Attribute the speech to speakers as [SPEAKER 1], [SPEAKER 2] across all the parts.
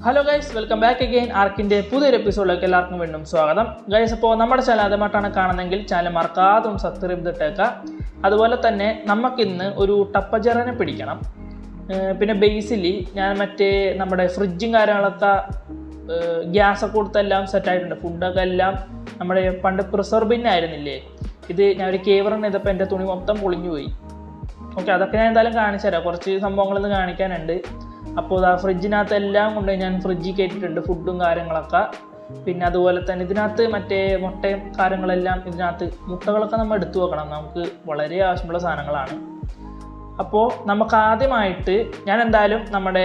[SPEAKER 1] Hello guys, welcome back again. ആർക്കിൻ്റെ പുതിയൊരു എപ്പിസോഡിലേക്ക് എല്ലാവർക്കും വീണ്ടും സ്വാഗതം. ഗൈസ്, അപ്പോൾ നമ്മുടെ ചാനൽ ആദ്യമായിട്ടാണ് കാണുന്നതെങ്കിൽ ചാനൽ മറക്കാതെ ഒന്ന് സബ്സ്ക്രൈബ് ചെയ്തിട്ടേക്കാം. അതുപോലെ തന്നെ നമുക്കിന്ന് ഒരു ടപ്പജറനെ പിടിക്കണം. പിന്നെ ബേസിലി ഞാൻ നമ്മുടെ ഫ്രിഡ്ജും കാര്യങ്ങളൊക്കെ ഗ്യാസൊക്കെ കൊടുത്തെല്ലാം സെറ്റായിട്ടുണ്ട്. ഫുഡൊക്കെ എല്ലാം നമ്മുടെ പണ്ട് പ്രിസർവ് ബിന്നായിരുന്നില്ലേ, ഇത് ഞാൻ ഒരു കേവറൺ ചെയ്തപ്പോൾ എൻ്റെ തുണി മൊത്തം പൊളിഞ്ഞു പോയി. ഓക്കെ, അതൊക്കെ ഞാൻ എന്തായാലും കാണിച്ചു തരാം. കുറച്ച് സംഭവങ്ങളൊന്നും കാണിക്കാനുണ്ട്. അപ്പോൾ ആ ഫ്രിഡ്ജിനകത്ത് എല്ലാം കൊണ്ട് ഞാൻ ഫ്രിഡ്ജിൽ കയറ്റിയിട്ടുണ്ട്, ഫുഡും കാര്യങ്ങളൊക്കെ. പിന്നെ അതുപോലെ തന്നെ ഇതിനകത്ത് മുട്ടയും കാര്യങ്ങളെല്ലാം ഇതിനകത്ത്, മുട്ടകളൊക്കെ നമ്മൾ എടുത്തു വെക്കണം, നമുക്ക് വളരെ ആവശ്യമുള്ള സാധനങ്ങളാണ്. അപ്പോൾ നമുക്ക് ആദ്യമായിട്ട് ഞാൻ എന്തായാലും നമ്മുടെ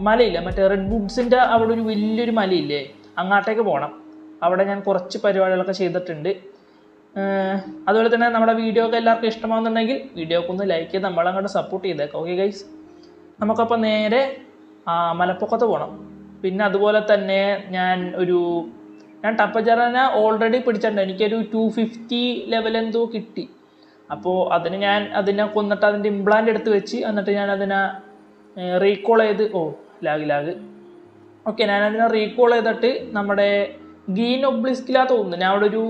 [SPEAKER 1] മലയില്ലേ, റെഡ് വുഡ്സിൻ്റെ അവിടെ ഒരു വലിയൊരു മലയില്ലേ, അങ്ങോട്ടേക്ക് പോകണം. അവിടെ ഞാൻ കുറച്ച് പരിപാടികളൊക്കെ ചെയ്തിട്ടുണ്ട്. അതുപോലെ തന്നെ നമ്മുടെ വീഡിയോ ഒക്കെ എല്ലാവർക്കും ഇഷ്ടമാകുന്നുണ്ടെങ്കിൽ വീഡിയോക്ക് ഒന്ന് ലൈക്ക് ചെയ്ത് നമ്മളങ്ങോട്ട് സപ്പോർട്ട് ചെയ്തേക്കാം. ഓക്കെ ഗൈസ്, നമുക്കപ്പോൾ നേരെ മലപ്പൊക്കത്ത് പോകണം. പിന്നെ അതുപോലെ തന്നെ ഞാൻ ടപ്പജറനെ ഓൾറെഡി പിടിച്ചിട്ടുണ്ട്. എനിക്കൊരു 250 ലെവൽ എന്തോ കിട്ടി. അപ്പോൾ അതിനെ കൊന്നിട്ട് അതിൻ്റെ ഇംപ്ലാന്റ് എടുത്ത് വെച്ച് എന്നിട്ട് ഞാൻ അതിനെ റീകോൾ ചെയ്ത് ലാഗ് ഓക്കെ, ഞാനതിനെ റീകോൾ ചെയ്തിട്ട് നമ്മുടെ ഗ്രീൻ ഒബ്ലിസ്കിലാ തോന്നുന്നു, ഞാൻ അവിടെ ഒരു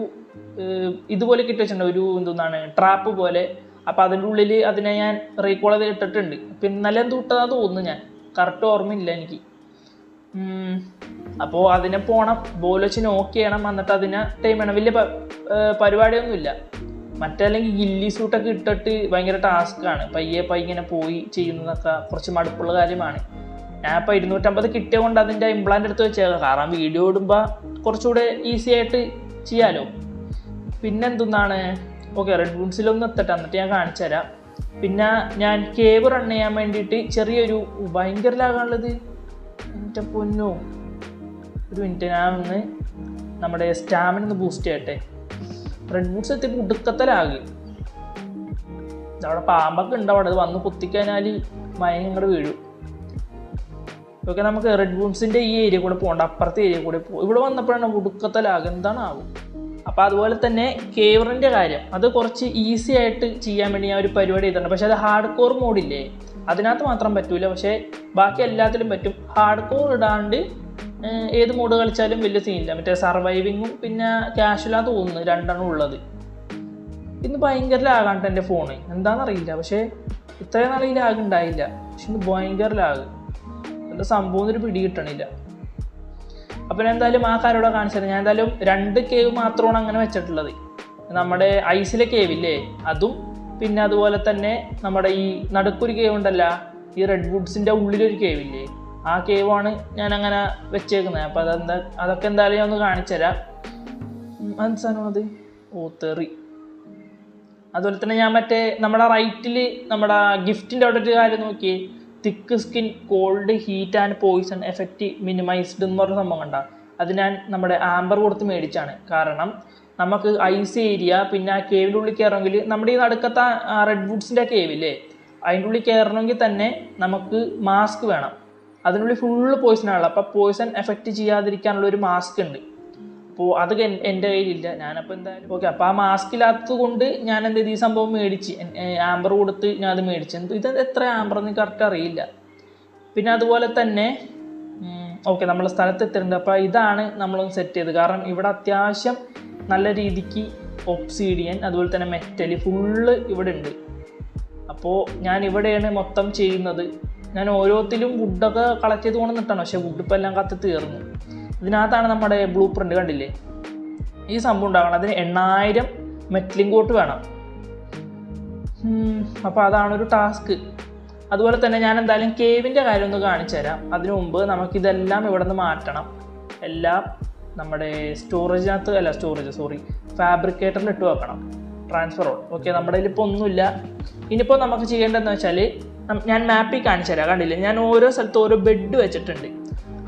[SPEAKER 1] ഇതുപോലെ കിട്ടി വെച്ചിട്ടുണ്ട്, ട്രാപ്പ് പോലെ. അപ്പോൾ അതിൻ്റെ ഉള്ളിൽ അതിനെ ഞാൻ റീകോൾ ചെയ്ത് ഇട്ടിട്ടുണ്ട്. പിന്നെ ഇന്നലെ ഇട്ടതാന്ന് തോന്നുന്നു, ഞാൻ കറക്റ്റ് ഓർമ്മയില്ല എനിക്ക്. അപ്പോൾ അതിനെ പോകണം, ബോൾ വെച്ച് നോക്ക് ചെയ്യണം, എന്നിട്ട് അതിനെ ടൈം ചെയ്യണം. വലിയ പരിപാടിയൊന്നുമില്ല. അല്ലെങ്കിൽ ഗില്ലി സൂട്ടൊക്കെ ഇട്ടിട്ട് ഭയങ്കര ടാസ്ക്കാണ്. പയ്യെ ഇങ്ങനെ പോയി ചെയ്യുന്നതൊക്കെ കുറച്ച് മടുപ്പുള്ള കാര്യമാണ്. ഞാൻ ഇപ്പോൾ 250 കിട്ടിയ കൊണ്ട് അതിൻ്റെ ഇംപ്ലാന്റ് എടുത്ത് വെച്ചേക്കാം, കാരണം വീഡിയോ ഇടുമ്പോൾ കുറച്ചുകൂടെ ഈസി ആയിട്ട് ചെയ്യാമല്ലോ. പിന്നെന്താണ്, ഓക്കെ, റെഡ് വുഡ്സിലൊന്നും എത്തട്ടെ, എന്നിട്ട് ഞാൻ കാണിച്ചു തരാം. പിന്നെ ഞാൻ കേവ് റൺ ചെയ്യാൻ വേണ്ടിയിട്ട് ചെറിയൊരു ഭയങ്കര ലാഗാണുള്ളത്. എൻ്റെ പൊന്നോ, ഒരു മിനിറ്റ്, ഞാൻ ഒന്ന് നമ്മുടെ സ്റ്റാമിന ഒന്ന് ബൂസ്റ്റ് ചെയ്യട്ടെ. റെഡ് വുഡ്സ് എത്തിയപ്പോൾ ഉടുക്കത്തെ ലാഗ്. അവിടെ പാമ്പൊക്കെ ഉണ്ടാവും, അത് വന്ന് കുത്തിക്കഴിഞ്ഞാൽ ഇങ്ങോട്ട് വീഴും. ഓക്കെ, നമുക്ക് റെഡ് വുഡ്സിൻ്റെ ഈ ഏരിയ കൂടെ പോകണ്ട, അപ്പുറത്തെ ഏരിയ കൂടെ പോകും. ഇവിടെ വന്നപ്പോഴാണ് ഉടുക്കത്തെ ലാഗ്, എന്താണ് ആവും. അപ്പോൾ അതുപോലെ തന്നെ കേവറിൻ്റെ കാര്യം, അത് കുറച്ച് ഈസി ആയിട്ട് ചെയ്യാൻ വേണ്ടി ഞാൻ ഒരു പരിപാടി ചെയ്തിട്ടുണ്ട്. പക്ഷേ അത് ഹാർഡ് കോർ മോഡില്ലേ, അതിനകത്ത് മാത്രം പറ്റൂല, പക്ഷേ ബാക്കി എല്ലാത്തിലും പറ്റും. ഹാർഡ് കോർ ഇടാണ്ട് ഏത് മോഡ് കളിച്ചാലും വലിയ സീനില്ല. സർവൈവിങ്ങും പിന്നെ ക്യാഷ്വലാന്ന് തോന്നുന്നു, രണ്ടെണ്ണം ഉള്ളത്. ഇന്ന് ഭയങ്കര ലാഗാണ് എൻ്റെ ഫോണ്, എന്താണെന്നറിയില്ല. പക്ഷേ ഇത്രയും നാളെ ഈ ലാഗ് ഉണ്ടായില്ല, പക്ഷെ ഇന്ന് ഭയങ്കര ലാഗ്. എന്താ സംഭവം എന്നൊരു പിടി കിട്ടണില്ല. അപ്പോൾ ഞാൻ എന്തായാലും ആ കാര്യം കാണിച്ചത്. ഞാൻ എന്തായാലും 2 കേവ് മാത്രമാണ് അങ്ങനെ വെച്ചിട്ടുള്ളത്. നമ്മുടെ ഐസിലെ കേവില്ലേ അതും, പിന്നെ അതുപോലെ തന്നെ നമ്മുടെ ഈ നടുക്കൊരു കേവ് ഉണ്ടല്ല, ഈ റെഡ് വുഡ്സിൻ്റെ ഉള്ളിലൊരു കേവില്ലേ, ആ കേവാണ് ഞാൻ അങ്ങനെ വെച്ചേക്കുന്നത്. അപ്പോൾ അതൊക്കെ എന്തായാലും ഞാൻ ഒന്ന് കാണിച്ചു തരാം. എന്ത് സാധനമാണത്? തെറി. അതുപോലെ തന്നെ ഞാൻ നമ്മുടെ റൈറ്റിൽ നമ്മുടെ ഗിഫ്റ്റിൻ്റെ അവിടെ ഒരു കാര്യം നോക്കിയേ, thick skin cold heat and poison effect minimized എന്ന് പറഞ്ഞ സംഭവം കണ്ട. അത് ഞാൻ നമ്മുടെ ആംബർ കൊടുത്ത് മേടിച്ചാണ്. കാരണം നമുക്ക് ഐസ് ഏരിയ പിന്നെ ആ കേവിൻ്റെ ഉള്ളിൽ കയറണമെങ്കിൽ, നമ്മുടെ ഈ നടുക്കത്തെ റെഡ് വുഡ്സിൻ്റെ കേവില്ലേ, അതിൻ്റെ ഉള്ളിൽ കയറണമെങ്കിൽ തന്നെ നമുക്ക് മാസ്ക് വേണം. അതിനുള്ളിൽ ഫുള്ള് പോയിസണാണല്ലോ. അപ്പോൾ പോയിസൺ എഫക്റ്റ് ചെയ്യാതിരിക്കാനുള്ള ഒരു മാസ്ക് ഉണ്ട്. അപ്പോൾ അത് എൻ്റെ കയ്യിലില്ല. ഞാനപ്പോൾ എന്തായാലും ഓക്കെ, അപ്പോൾ ആ മാസ്ക് ഇല്ലാത്തത് കൊണ്ട് ഞാൻ എന്ത് ചെയ്ത് ഈ സംഭവം മേടിച്ച്, ആംബർ കൊടുത്ത് ഞാൻ അത് മേടിച്ചു. ഇത് എത്ര ആംബർ എന്ന് കറക്റ്റ് അറിയില്ല. പിന്നെ അതുപോലെ തന്നെ ഓക്കെ, നമ്മൾ സ്ഥലത്ത് എത്തിയിട്ടുണ്ട്. അപ്പോൾ ഇതാണ് നമ്മളൊന്ന് സെറ്റ് ചെയ്ത്, കാരണം ഇവിടെ അത്യാവശ്യം നല്ല രീതിക്ക് ഒബ്സീഡിയൻ അതുപോലെ തന്നെ മെറ്റൽ ഫുള്ള് ഇവിടെ ഉണ്ട്. അപ്പോൾ ഞാൻ ഇവിടെയാണ് മൊത്തം ചെയ്യുന്നത്. ഞാൻ ഓരോത്തിലും വുഡൊക്കെ കളക്ട് ചെയ്ത് കൊണ്ട് നിട്ടാണ്, പക്ഷേ വുഡ് ഇപ്പോൾ എല്ലാം കത്തി തീർന്നു. ഇതിനകത്താണ് നമ്മുടെ ബ്ലൂ പ്രിൻ്റ് കണ്ടില്ലേ, ഈ സംഭവം ഉണ്ടാകണം. അതിന് 8000 മെറ്റലിംഗ് കോട്ട് വേണം. അപ്പോൾ അതാണൊരു ടാസ്ക്. അതുപോലെ തന്നെ ഞാൻ എന്തായാലും കേവിൻ്റെ കാര്യം ഒന്ന് കാണിച്ചു തരാം. അതിനു മുമ്പ് നമുക്കിതെല്ലാം ഇവിടെ നിന്ന് മാറ്റണം. എല്ലാം നമ്മുടെ ഫാബ്രിക്കേറ്ററിൽ ഇട്ട് വെക്കണം, ട്രാൻസ്ഫർ ഓൺ. ഓക്കെ, നമ്മുടെ കയ്യിൽ ഇപ്പോൾ ഒന്നുമില്ല. ഇനിയിപ്പോൾ നമുക്ക് ചെയ്യേണ്ടതെന്ന് വെച്ചാൽ, ഞാൻ മാപ്പിൽ കാണിച്ചു തരാം. കണ്ടില്ലേ, ഞാൻ ഓരോ സ്ഥലത്തും ഓരോ ബെഡ് വെച്ചിട്ടുണ്ട്.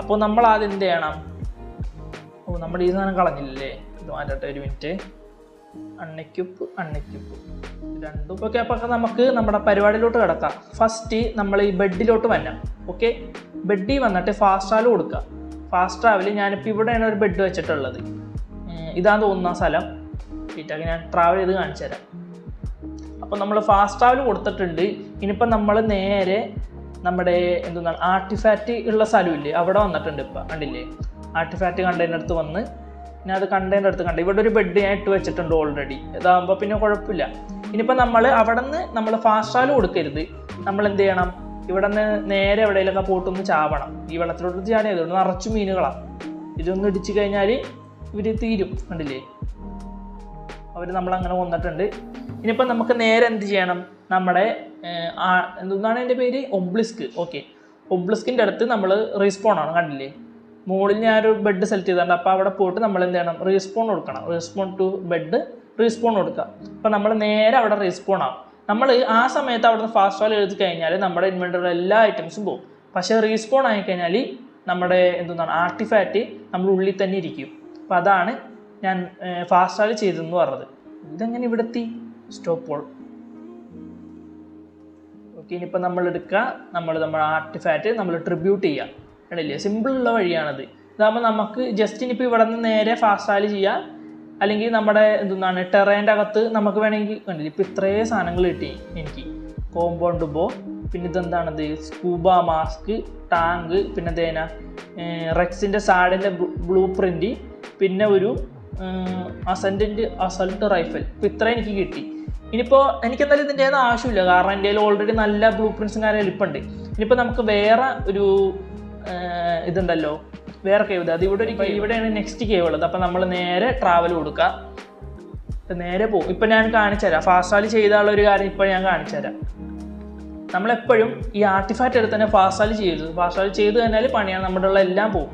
[SPEAKER 1] അപ്പോൾ നമ്മൾ ആദ്യം എന്ത് ചെയ്യണം, നമ്മൾ ഈ സാധനം കളഞ്ഞില്ലേ, ഇത് മാറ്റട്ടെ, ഒരു മിനിറ്റ്. അൺഎക്യുപ്പ് രണ്ടും ഓക്കെ. അപ്പോൾ നമുക്ക് നമ്മുടെ പരിപാടിയിലോട്ട് കിടക്കാം. ഫസ്റ്റ് നമ്മൾ ഈ ബെഡിലോട്ട് വരണം. ഓക്കെ, ബെഡിൽ വന്നിട്ട് ഫാസ്റ്റ് ട്രാവൽ കൊടുക്കുക. ഫാസ്റ്റ് ട്രാവൽ ഞാനിപ്പോൾ ഇവിടെയാണ് ഒരു ബെഡ് വെച്ചിട്ടുള്ളത്. ഇതാന്ന് തോന്നുന്ന സ്ഥലം. വീട്ടൊക്കെ ഞാൻ ട്രാവൽ ചെയ്ത് കാണിച്ചു തരാം. അപ്പോൾ നമ്മൾ ഫാസ്റ്റ് ട്രാവൽ കൊടുത്തിട്ടുണ്ട്. ഇനിയിപ്പോൾ നമ്മൾ നേരെ നമ്മുടെ എന്താണ് ആർട്ടിഫാക്റ്റ് ഉള്ള സ്ഥലമില്ലേ അവിടെ വന്നിട്ടുണ്ട്. ഇപ്പം കണ്ടില്ലേ, ആർട്ടിഫാക്റ്റ് കണ്ടെയ്നർ അടുത്ത് വന്ന് ഞാൻ അത് കണ്ടെയ്നർ അടുത്ത് കണ്ടു. ഇവിടെ ഒരു ബെഡ് ഞാൻ ഇട്ട് വെച്ചിട്ടുണ്ട് ഓൾറെഡി. ഇതാകുമ്പോൾ പിന്നെ കുഴപ്പമില്ല. ഇനിയിപ്പോൾ നമ്മൾ അവിടെ നിന്ന് നമ്മൾ ഫാസ്റ്റ് ട്രാവൽ കൊടുക്കരുത്. നമ്മൾ എന്ത് ചെയ്യണം, ഇവിടെ നിന്ന് നേരെ എവിടെയെങ്കിലൊക്കെ പോയിട്ടൊന്ന് ചാവണം. ഈ വെള്ളത്തിലോട്ട് ചാടിയത് ഇവിടെ നിറച്ചു മീനുകളാണ്. ഇതൊന്ന് ഇടിച്ചു കഴിഞ്ഞാൽ ഇവർ തീരും. കണ്ടില്ലേ, അവർ നമ്മളങ്ങനെ കൊന്നിട്ടുണ്ട്. ഇനിയിപ്പോൾ നമുക്ക് നേരെ എന്ത് ചെയ്യണം, നമ്മുടെ എന്താണ് എൻ്റെ പേര്, ഒബ്ലിസ്ക്. ഓക്കെ, ഒബ്ലിസ്കിൻ്റെ അടുത്ത് നമ്മൾ റീസ്പോൺ ആണ്. കണ്ടില്ലേ, മുകളിൽ ഞാനൊരു ബെഡ് സെലക്ട് ചെയ്തിട്ടുണ്ട്. അപ്പോൾ അവിടെ പോയിട്ട് നമ്മൾ എന്ത് ചെയ്യണം, റീസ്പോൺ കൊടുക്കണം. റീസ്പോൺ ടു ബെഡ് റീസ്പോൺ കൊടുക്കുക. അപ്പോൾ നമ്മൾ നേരെ അവിടെ റീസ്പോൺ ആവും. നമ്മൾ ആ സമയത്ത് അവിടെ നിന്ന് ഫാസ്റ്റ് ട്രാവൽ എഴുതി കഴിഞ്ഞാൽ നമ്മുടെ ഇൻവെൻറ്ററിലുള്ള എല്ലാ ഐറ്റംസും പോകും. പക്ഷേ റീസ്പോൺ ആയിക്കഴിഞ്ഞാൽ നമ്മുടെ എന്താണ് ആർട്ടിഫാക്റ്റ് നമ്മുടെ ഉള്ളിൽ തന്നെ ഇരിക്കും. അപ്പോൾ അതാണ് ഞാൻ ഫാസ്റ്റ് ട്രാവൽ ചെയ്തതെന്ന് പറഞ്ഞത്. ഇതെങ്ങനെ ഇവിടെ എത്തി, സ്റ്റോപ്പ് ഓൾ. ഓക്കെ, ഇനിയിപ്പോൾ നമ്മൾ എടുക്കുക, നമ്മുടെ ആർട്ടിഫാക്റ്റ് നമ്മൾ ട്രിബ്യൂട്ട് ചെയ്യുക. കണ്ടില്ലേ, സിമ്പിളുള്ള വഴിയാണത്. ഇതാകുമ്പോൾ നമുക്ക് ജസ്റ്റ് ഇനിയിപ്പോൾ ഇവിടെ നിന്ന് നേരെ ഫാസ്റ്റ് ട്രാവൽ ചെയ്യാം. അല്ലെങ്കിൽ നമ്മുടെ എന്താണ് ടെറേൻ്റെ അകത്ത് നമുക്ക് വേണമെങ്കിൽ കണ്ടില്ല. ഇപ്പോൾ ഇത്രയും സാധനങ്ങൾ കിട്ടി എനിക്ക്. കോമ്പൗണ്ട് ബോ, പിന്നെ ഇതെന്താണത്, സ്കൂബ മാസ്ക്, ടാങ്ക്, പിന്നെ തേന റെക്സിൻ്റെ സാഡിൻ്റെ ബ്ലൂ പ്രിൻ്റ്, പിന്നെ ഒരു അസൾട്ട് റൈഫിൾ. ഇപ്പോൾ ഇത്രയും എനിക്ക് കിട്ടി. ഇനിയിപ്പോൾ എനിക്കെന്തായാലും ഇതിൻ്റെ ഒന്നും ആവശ്യമില്ല, കാരണം എൻ്റെ കയ്യിൽ ഓൾറെഡി നല്ല ബ്ലൂ പ്രിൻസും കാര്യം എളുപ്പമുണ്ട്. ഇനിയിപ്പോൾ നമുക്ക് വേറെ ഒരു ഇതുണ്ടല്ലോ, വേറെ കേവ്. അത് ഇവിടെയാണ് നെക്സ്റ്റ് കേവ് ഉള്ളത്. അപ്പോൾ നമ്മൾ നേരെ ട്രാവൽ കൊടുക്കുക, നേരെ പോകും. ഇപ്പം ഞാൻ കാണിച്ചു തരാം, ഫാസ്റ്റ് ട്രാവൽ ചെയ്താലുള്ള ഒരു കാര്യം ഇപ്പോൾ ഞാൻ കാണിച്ചു തരാം. നമ്മളെപ്പോഴും ഈ ആർട്ടിഫാക്റ്റ് എടുത്ത് തന്നെ ഫാസ്റ്റ് ട്രാവൽ ചെയ്യരുത്. ഫാസ്റ്റ് ട്രാവൽ ചെയ്ത് കഴിഞ്ഞാൽ പണിയാണ്, നമ്മുടെ ഉള്ള എല്ലാം പോകും.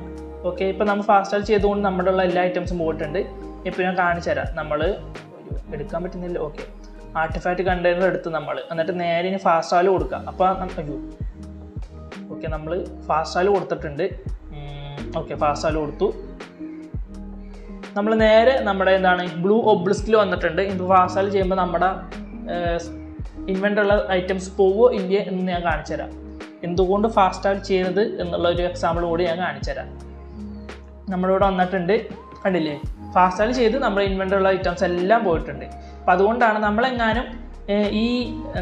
[SPEAKER 1] ഓക്കെ, ഇപ്പം നമ്മൾ ഫാസ്റ്റ് ട്രാവൽ ചെയ്തുകൊണ്ട് നമ്മുടെ ഉള്ള എല്ലാ ഐറ്റംസും പോയിട്ടുണ്ട്. ഇപ്പോൾ ഞാൻ കാണിച്ചു തരാം. നമ്മൾ എടുക്കാൻ പറ്റുന്നില്ല. ഓക്കെ, ആർട്ടിഫാക്റ്റ് കണ്ടെയ്നർ എടുത്ത് നമ്മൾ എന്നിട്ട് നേരെ ഇനി ഫാസ്റ്റ് ട്രാവൽ കൊടുക്കുക. അപ്പോൾ അയ്യോ, ഓക്കെ, നമ്മൾ ഫാസ്റ്റ് ട്രാവൽ കൊടുത്തിട്ടുണ്ട്. ഓക്കെ, ഫാസ്റ്റ് ട്രാവൽ കൊടുത്തു. നമ്മൾ നേരെ നമ്മുടെ എന്താണ് ബ്ലൂ ഒബ്ലിസ്കിൽ വന്നിട്ടുണ്ട്. ഇപ്പോൾ ഫാസ്റ്റ് ട്രാവൽ ചെയ്യുമ്പോൾ നമ്മുടെ ഇൻവെൻ്ററിലുള്ള ഐറ്റംസ് പോവോ ഇല്ലേ എന്ന് ഞാൻ കാണിച്ചു തരാം. എന്തുകൊണ്ട് ഫാസ്റ്റ് ട്രാവൽ ചെയ്യുന്നത് എന്നുള്ള ഒരു എക്സാമ്പിൾ കൂടി ഞാൻ കാണിച്ചു തരാം. നമ്മളിവിടെ വന്നിട്ടുണ്ട്, കണ്ടില്ലേ, ഫാസ്റ്റ് ട്രാവൽ ചെയ്ത് നമ്മുടെ ഇൻവെൻ്ററിലുള്ള ഐറ്റംസ് എല്ലാം പോയിട്ടുണ്ട്. അപ്പം അതുകൊണ്ടാണ് നമ്മളെങ്ങാനും ഈ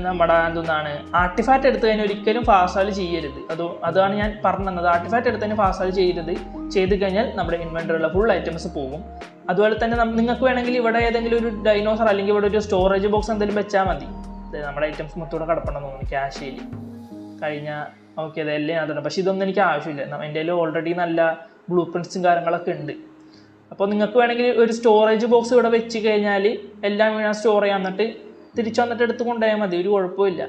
[SPEAKER 1] നമ്മുടെ എന്താണ് ആർട്ടിഫാക്റ്റ് എടുത്ത് കഴിഞ്ഞാൽ ഒരിക്കലും ഫാസ്റ്റ് ട്രാവൽ ചെയ്യരുത്. അതാണ് ഞാൻ പറഞ്ഞു തന്നത്. ആർട്ടിഫാക്റ്റ് എടുത്ത് തന്നെ ഫാസ്റ്റ് ട്രാവൽ ചെയ്യരുത്. ചെയ്ത് കഴിഞ്ഞാൽ നമ്മുടെ ഇൻവെൻ്ററിലുള്ള ഫുൾ ഐറ്റംസ് പോകും. അതുപോലെ തന്നെ നിങ്ങൾക്ക് വേണമെങ്കിൽ ഇവിടെ ഏതെങ്കിലും ഒരു ഡൈനോസർ അല്ലെങ്കിൽ ഇവിടെ ഒരു സ്റ്റോറേജ് ബോക്സ് എന്തെങ്കിലും വെച്ചാൽ മതി. നമ്മുടെ ഐറ്റംസ് മൊത്തം കിടപ്പണമെന്ന് തോന്നുന്നു ക്യാഷിൽ കഴിഞ്ഞ. ഓക്കെ, അതെല്ലാം ഞാൻ തന്നെ. പക്ഷേ ഇതൊന്നും എനിക്ക് ആവശ്യമില്ല. എൻ്റെ കയ്യിൽ ഓൾറെഡി നല്ല ബ്ലൂ പ്രിൻറ്റ്സും കാര്യങ്ങളൊക്കെ ഉണ്ട്. അപ്പോൾ നിങ്ങൾക്ക് വേണമെങ്കിൽ ഒരു സ്റ്റോറേജ് ബോക്സ് ഇവിടെ വെച്ച് കഴിഞ്ഞാൽ എല്ലാം ഞാൻ സ്റ്റോർ ചെയ്യാൻ, എന്നിട്ട് തിരിച്ചു വന്നിട്ട് എടുത്ത് കൊണ്ടുപോയാൽ മതി, ഒരു കുഴപ്പമില്ല.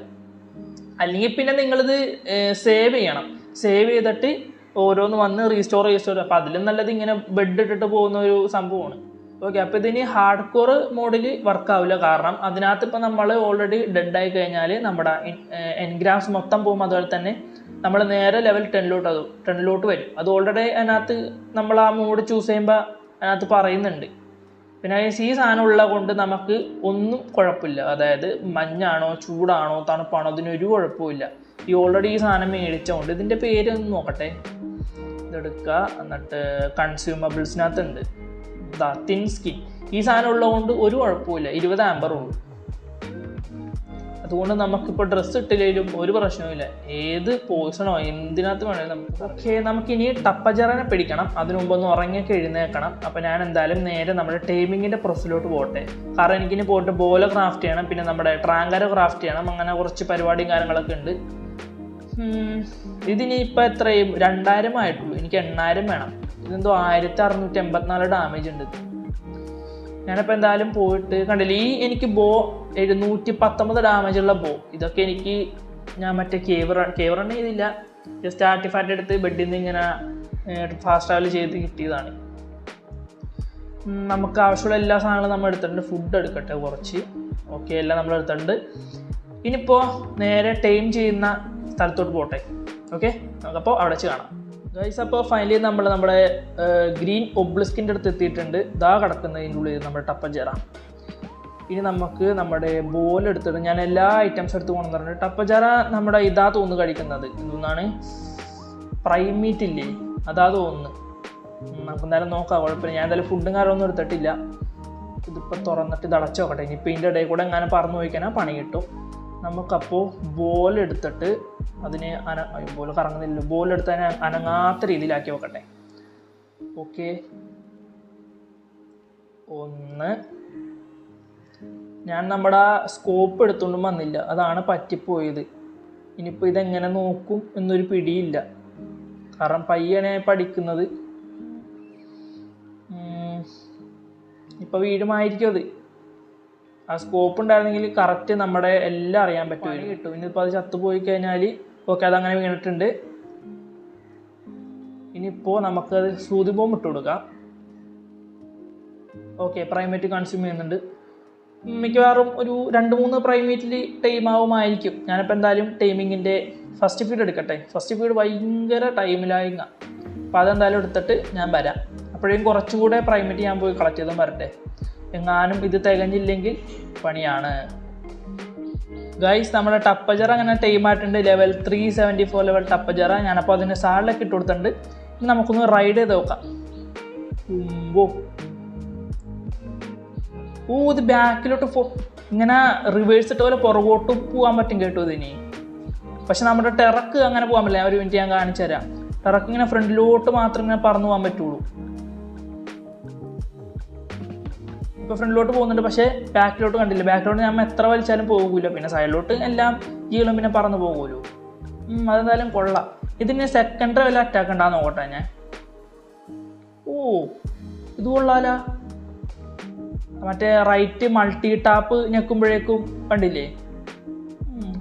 [SPEAKER 1] അല്ലെങ്കിൽ പിന്നെ നിങ്ങളിത് സേവ് ചെയ്യണം. സേവ് ചെയ്തിട്ട് ഓരോന്ന് വന്ന് റീസ്റ്റോർ. അപ്പോൾ അതിലും നല്ലത് ഇങ്ങനെ ബെഡ് ഇട്ടിട്ട് പോകുന്ന ഒരു സംഭവമാണ്. ഓക്കെ, അപ്പോൾ ഇതിന് ഹാർഡ് കോർ മോഡിൽ വർക്കാവില്ല. കാരണം അതിനകത്ത് ഇപ്പോൾ നമ്മൾ ഓൾറെഡി ഡെഡായി കഴിഞ്ഞാൽ നമ്മുടെ എൻഗ്രാംസ് മൊത്തം പോകും. അതുപോലെ തന്നെ നമ്മൾ നേരെ ലെവൽ 10 വരും. അത് ഓൾറെഡി അതിനകത്ത് നമ്മൾ ആ മോഡ് ചൂസ് ചെയ്യുമ്പോൾ അതിനകത്ത് പറയുന്നുണ്ട്. പിന്നെ ഈ സാധനം ഉള്ളത് കൊണ്ട് നമുക്ക് ഒന്നും കുഴപ്പമില്ല. അതായത് മഞ്ഞാണോ ചൂടാണോ തണുപ്പാണോ അതിനൊരു കുഴപ്പമില്ല. ഈ ഓൾറെഡി ഈ സാധനം മേടിച്ചതുകൊണ്ട്. ഇതിൻ്റെ പേര് ഒന്ന് നോക്കട്ടെ, ഇതെടുക്കുക. എന്നിട്ട് കൺസ്യൂമബിൾസിനകത്തുണ്ട് തിൻ സ്കിൻ. ഈ സാധനം ഉള്ളതുകൊണ്ട് ഒരു കുഴപ്പമില്ല, 20 ആമ്പർ ഉള്ളൂ. അതുകൊണ്ട് നമുക്കിപ്പോൾ ഡ്രസ്സ് ഇട്ടില്ലെങ്കിലും ഒരു പ്രശ്നവുമില്ല. ഏത് പോയ്സണോ എന്തിനകത്ത് വേണമെങ്കിലും നമുക്ക്. ഓക്കെ, നമുക്കിനി ടപ്പജറനെ പിടിക്കണം. അതിനു മുമ്പൊന്ന് ഉറങ്ങിയൊക്കെ എഴുന്നേൽക്കണം. അപ്പോൾ ഞാൻ എന്തായാലും നേരെ നമ്മുടെ ടൈമിങ്ങിൻ്റെ പ്രോസസ്സിലോട്ട് പോകട്ടെ. കാരണം എനിക്കിനി പോയിട്ട് ബോല ക്രാഫ്റ്റ് ചെയ്യണം, പിന്നെ നമ്മുടെ ട്രാങ്കര ക്രാഫ്റ്റ് ചെയ്യണം. അങ്ങനെ കുറച്ച് പരിപാടിയും കാര്യങ്ങളൊക്കെ ഉണ്ട്. ഇതിനി ഇപ്പോൾ എത്രയും 2000 ആയിട്ടുള്ളൂ. എനിക്ക് 8000 വേണം. ഇതെന്തോ 1684 ഡാമേജ് ഉണ്ട്. ഞാനിപ്പോൾ എന്തായാലും പോയിട്ട് കണ്ടില്ല, ഈ എനിക്ക് ബോ 719 ഡാമേജുള്ള ബോ. ഇതൊക്കെ എനിക്ക് ഞാൻ മറ്റേ കേവ് റൺ ചെയ്തില്ല, ജസ്റ്റ് ആർട്ടിഫാക്റ്റ് എടുത്ത് ബെഡിൽ നിന്ന് ഇങ്ങനെ ഫാസ്റ്റ് ട്രാവൽ ചെയ്ത് കിട്ടിയതാണ്. നമുക്ക് ആവശ്യമുള്ള എല്ലാ സാധനങ്ങളും നമ്മൾ എടുത്തിട്ടുണ്ട്. ഫുഡ് എടുക്കട്ടെ കുറച്ച്. ഓക്കെ, എല്ലാം നമ്മൾ എടുത്തിട്ടുണ്ട്. ഇനിയിപ്പോൾ നേരെ ടൈം ചെയ്യുന്ന സ്ഥലത്തോട്ട് പോട്ടെ. ഓക്കെ, നമുക്കപ്പോൾ അവിടെ വെച്ച് കാണാം ഗൈസ്. അപ്പോൾ ഫൈനലി നമ്മുടെ ഗ്രീൻ ഒബ്ലിസ്കിൻ്റെ അടുത്ത് എത്തിയിട്ടുണ്ട്. ഇതാ കിടക്കുന്നതിൻ്റെ ഉള്ളിൽ നമ്മുടെ ടപ്പജറ. ഇനി നമുക്ക് നമ്മുടെ ബോൾ എടുത്തിട്ട് ഞാൻ എല്ലാ ഐറ്റംസ് എടുത്ത് കൊണ്ടുവന്നിട്ടുണ്ട്. ടപ്പജറ നമ്മുടെ ഇതാ തോന്നുന്നു കഴിക്കുന്നത്. എന്താണ് പ്രൈമീറ്റ് ഇല്ലേ, അതാ തോന്നുന്നു. നമുക്ക് എന്തായാലും നോക്കാം, കുഴപ്പമില്ല. ഞാൻ എന്തായാലും ഫുഡും കാര്യമൊന്നും എടുത്തിട്ടില്ല. ഇതിപ്പോൾ തുറന്നിട്ട് ഇത് അടച്ചു നോക്കട്ടെ. ഇനിയിപ്പോൾ ഇതിൻ്റെ ഇടയിൽ കൂടെ എങ്ങനെ പറന്നു പോയിക്കാനാ പണി കിട്ടും. നമുക്കപ്പോൾ ബോൾ എടുത്തിട്ട് അതിനെ ബോൾ കറങ്ങുന്നില്ല, ബോൾ എടുത്ത് അതിനെ അനങ്ങാത്ത രീതിയിലാക്കി വെക്കട്ടെ. ഓക്കെ, 1. ഞാൻ നമ്മുടെ സ്കോപ്പ് എടുത്തുകൊണ്ടും വന്നില്ല, അതാണ് പറ്റിപ്പോയത്. ഇനിയിപ്പോൾ ഇതെങ്ങനെ നോക്കും എന്നൊരു പിടിയില്ല, കാരണം പയ്യനെ പഠിക്കുന്നത്. ഇപ്പോൾ വീടുമായിരിക്കും അത്. ആ സ്കോപ്പ് ഉണ്ടായിരുന്നെങ്കിൽ കറക്റ്റ് നമ്മുടെ എല്ലാം അറിയാൻ പറ്റുമായിരുന്നു കിട്ടും. ഇനിയിപ്പോൾ അത് ചത്തുപോയി കഴിഞ്ഞാൽ ഓക്കെ, അതങ്ങനെ വീണിട്ടുണ്ട്. ഇനിയിപ്പോൾ നമുക്കത് സൂതി ബോംബ് ഇട്ട് കൊടുക്കാം. ഓക്കെ, പ്രൈമേറ്റ് കൺസ്യൂം ചെയ്യുന്നുണ്ട്. മിക്കവാറും ഒരു 2-3 പ്രൈമേറ്റിൽ ടൈം ആവുമായിരിക്കും. ഞാനിപ്പോൾ എന്തായാലും ടൈമിങ്ങിൻ്റെ ഫസ്റ്റ് ഫീഡ് എടുക്കട്ടെ. ഫസ്റ്റ് ഫീഡ് ഭയങ്കര ടൈമിലായിങ്ങ, അപ്പോൾ അതെന്തായാലും എടുത്തിട്ട് ഞാൻ വരാം. അപ്പോഴേക്കും കുറച്ചുകൂടെ പ്രൈമേറ്റ് ഞാൻ പോയി കളക്ട് ചെയ്തും വരട്ടെ. എങ്ങാനും ഇത് തികഞ്ഞില്ലെങ്കിൽ പണിയാണ്. ഗൈസ്, നമ്മുടെ ടപ്പജറ അങ്ങനെ ടൈമായിട്ടുണ്ട്. Level 374 level ടപ്പജറ. ഞാനപ്പോൾ അതിന് സാളിലൊക്കെ ഇട്ട് കൊടുത്തിട്ടുണ്ട്. ഇനി നമുക്കൊന്ന് റൈഡ് ചെയ്ത് നോക്കാം. ഇത് ബാക്കിലോട്ട് ഇങ്ങനെ റിവേഴ്സ് ഇട്ട പോലെ പുറകോട്ട് പോകാൻ പറ്റും കേട്ടോ ഇതിന്. പക്ഷെ നമ്മുടെ ടെറക്ക് അങ്ങനെ പോകാൻ പറ്റില്ല. ഒരു മിനിറ്റ് ഞാൻ കാണിച്ചു തരാം. ടെറക്ക് ഇങ്ങനെ ഫ്രണ്ടിലോട്ട് മാത്രം ഇങ്ങനെ പറന്നു പോകാൻ പറ്റുള്ളൂ. ഇപ്പോൾ ഫ്രണ്ടിലോട്ട് പോകുന്നുണ്ട്, പക്ഷേ ബാക്കിലോട്ട് കണ്ടില്ല. ബാക്കിലോട്ട് ഞാൻ എത്ര വലിച്ചാലും പോകില്ല. പിന്നെ സൈഡിലോട്ട് എല്ലാം ജീവനും പിന്നെ പറന്ന് പോകുമല്ലോ. അതെന്തായാലും കൊള്ളാം. ഇതിന് സെക്കൻഡറി വല്ല അറ്റാക്ക് ഉണ്ടാകുന്ന നോക്കട്ടെ ഞാൻ. ഇത് കൊള്ളാല. മറ്റേ റൈറ്റ് മൾട്ടി ടാപ്പ് ഞെക്കുമ്പോഴേക്കും കണ്ടില്ലേ,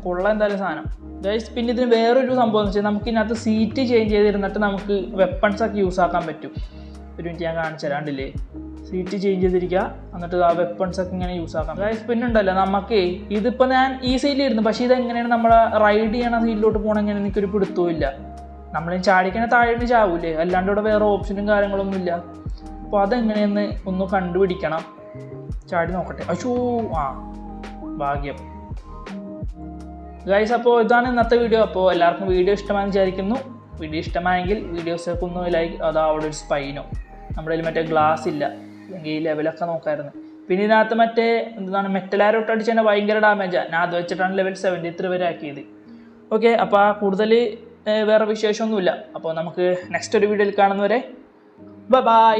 [SPEAKER 1] കൊള്ളാം എന്തായാലും സാധനം. ഗൈസ്, പിന്നെ ഇതിന് വേറൊരു സംഭവം എന്ന് വെച്ചാൽ നമുക്ക് ഇതിനകത്ത് സീറ്റ് ചേഞ്ച് ചെയ്തിരുന്നിട്ട് നമുക്ക് വെപ്പൺസൊക്കെ യൂസ് ആക്കാൻ പറ്റും. ഒരു മിനിറ്റ് ഞാൻ കാണിച്ചു തരാം. കണ്ടില്ലേ, സീറ്റ് ചേഞ്ച് ചെയ്തിരിക്കുക, എന്നിട്ട് ആ വെപ്പൺസൊക്കെ ഇങ്ങനെ യൂസ് ആക്കാം. ഗൈസ്, പിന്നെ ഉണ്ടല്ലോ നമുക്ക് ഇതിപ്പോൾ ഞാൻ ഈ സൈഡിലിരുന്നു, പക്ഷേ ഇതെങ്ങനെയാണ് നമ്മളെ റൈഡ് ചെയ്യണ സൈഡിലോട്ട് പോകണം എങ്ങനെ എനിക്കൊരു പിടുത്തവും ഇല്ല. നമ്മളും ചാടിക്കണ താഴെ ചാവൂലേ, അല്ലാണ്ട് ഇവിടെ വേറെ ഓപ്ഷനും കാര്യങ്ങളൊന്നും ഇല്ല. അപ്പോൾ അതെങ്ങനെയെന്ന് ഒന്ന് കണ്ടുപിടിക്കണം. ചാടി നോക്കട്ടെ. ഭാഗ്യം. ഗൈസ്, അപ്പോൾ ഇതാണ് ഇന്നത്തെ വീഡിയോ. അപ്പോൾ എല്ലാവർക്കും വീഡിയോ ഇഷ്ടമായെന്ന് വിചാരിക്കുന്നു. വീഡിയോ ഇഷ്ടമായെങ്കിൽ വീഡിയോസൊക്കെ ഒന്ന് ലൈക്ക്. അവിടെ ഒരു സ്പൈനോ, നമ്മുടെ കയ്യിൽ മറ്റേ ഗ്ലാസ് ഇല്ല, അല്ലെങ്കിൽ ഈ ലെവലൊക്കെ നോക്കായിരുന്നു. പിന്നെ ഇതിനകത്ത് മറ്റേ എന്താണ് മെറ്റലാരോട്ട് അടിച്ച് തന്നെ ഭയങ്കര ഡാമേജാണ്. ഞാൻ അത് വെച്ചിട്ടാണ് ലെവൽ 73 വരെ ആക്കിയത്. ഓക്കെ, അപ്പോൾ കൂടുതൽ വേറെ വിശേഷമൊന്നുമില്ല. അപ്പോൾ നമുക്ക് നെക്സ്റ്റ് ഒരു വീഡിയോയിൽ കാണുന്നവരെ ബൈ.